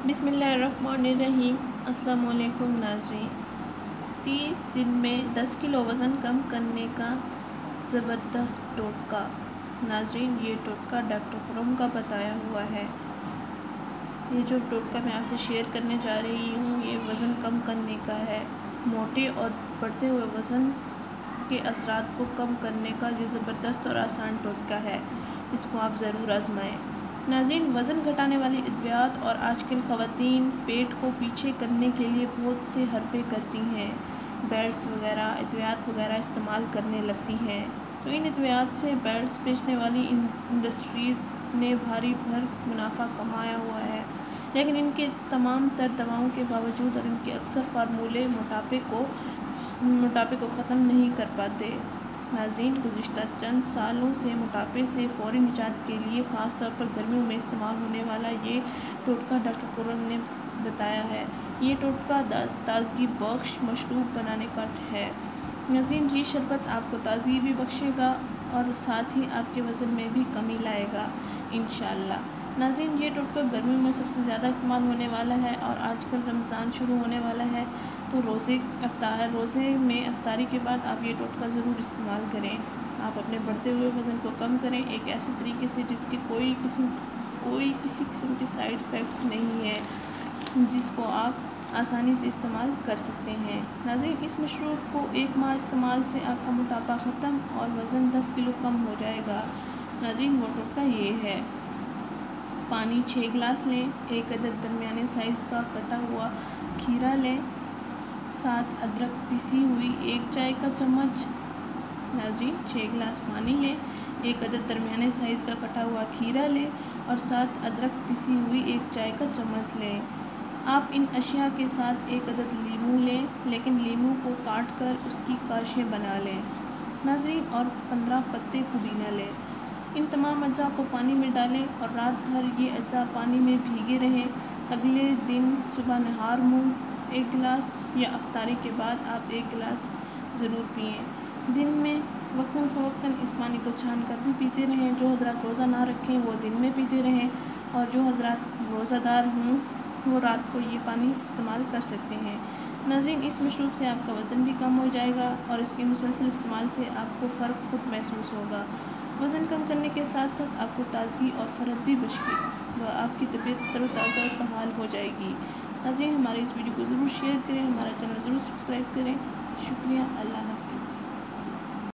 बिस्मिल्लाहिर्रहमानिर्रहीम। अस्सलाम वालेकुम नाज़रीन। 30 दिन में 10 किलो वज़न कम करने का ज़बरदस्त टोटका। नाज़रीन, ये टोटका डॉक्टर खुरम का बताया हुआ है। ये जो टोटका मैं आपसे शेयर करने जा रही हूँ, ये वज़न कम करने का है। मोटे और बढ़ते हुए वज़न के असरात को कम करने का ये ज़बरदस्त और आसान टोटका है। इसको आप ज़रूर आजमाएं। नाज़रीन, वज़न घटाने वाली अद्वियात और आजकल ख़वातीन पेट को पीछे करने के लिए बहुत से हरबे करती हैं, बेल्ट्स वगैरह अद्वियात वगैरह इस्तेमाल करने लगती हैं। तो इन अद्वियात से बेल्ट्स बेचने वाली इंडस्ट्रीज़ ने भारी भर मुनाफा कमाया हुआ है, लेकिन इनके तमाम तर दवाओं के बावजूद और इनके अक्सर फार्मूले मोटापे को ख़त्म नहीं कर पाते। नाज़रीन, गुज़िश्ता चंद सालों से मोटापे से फ़ौरी निजात के लिए ख़ास तौर पर गर्मियों में इस्तेमाल होने वाला ये टोटका डॉक्टर खुरम ने बताया है। ये टोटका ताज़गी बख्श मशरूब बनाने का है। नाज़रीन, ये शरबत आपको ताज़गी भी बख्शेगा और साथ ही आपके वज़न में भी कमी लाएगा इंशाअल्लाह। नाज़रीन, ये टोटका गर्मियों में सबसे ज़्यादा इस्तेमाल होने वाला है और आजकल रमज़ान शुरू होने वाला है, तो रोज़े में अफ्तारी के बाद आप ये टोटका ज़रूर इस्तेमाल करें। आप अपने बढ़ते हुए वज़न को कम करें एक ऐसे तरीके से जिसके कोई किसी किस्म के साइड इफ़ेक्ट्स नहीं है, जिसको आप आसानी से इस्तेमाल कर सकते हैं। नाज़रीन, इस मशरूब को 1 माह इस्तेमाल से आपका मोटापा ख़त्म और वज़न 10 किलो कम हो जाएगा। नाज़रीन, वो टोटका ये है। पानी 6 गिलास लें, 1 अदद दरमियाने साइज़ का कटा हुआ खीरा लें, साथ अदरक पिसी हुई 1 चाय का चम्मच। नाज़रीन, 6 गिलास पानी लें, 1 अदद दरमियाने साइज़ का कटा हुआ खीरा लें और साथ अदरक पिसी हुई 1 चाय का चम्मच लें। आप इन अशिया के साथ 1 अदद लीमू लें, लेकिन लीमू को काट कर उसकी काशें बना लें। नाज़रीन, और 15 पत्ते पुदीना लें। इन तमाम अज्जा को पानी में डालें और रात भर ये अज्जा पानी में भीगे रहें। अगले दिन सुबह नहार मुँह 1 गिलास या अफ्तारी के बाद आप 1 गिलास ज़रूर पिएँ। दिन में वक्तन फ़वक्तन इस पानी को छान कर भी पीते रहें। जो हज़रात रोज़ा ना रखें वो दिन में पीते रहें, और जो हज़रात रोज़ादार हों वो रात को ये पानी इस्तेमाल कर सकते हैं। नाज़रीन, इस मशरूब से आपका वज़न भी कम हो जाएगा और इसके मुसलसल इस्तेमाल से आपको फ़र्क खुद महसूस होगा। वज़न कम करने के साथ साथ आपको ताज़गी और फ़रत भी बख्शेगा। आपकी तबीयत तरोताज़ा और बहाल हो जाएगी। नाज़रीन, हमारे इस वीडियो को ज़रूर शेयर करें, हमारा चैनल ज़रूर सब्सक्राइब करें। शुक्रिया। अल्लाह।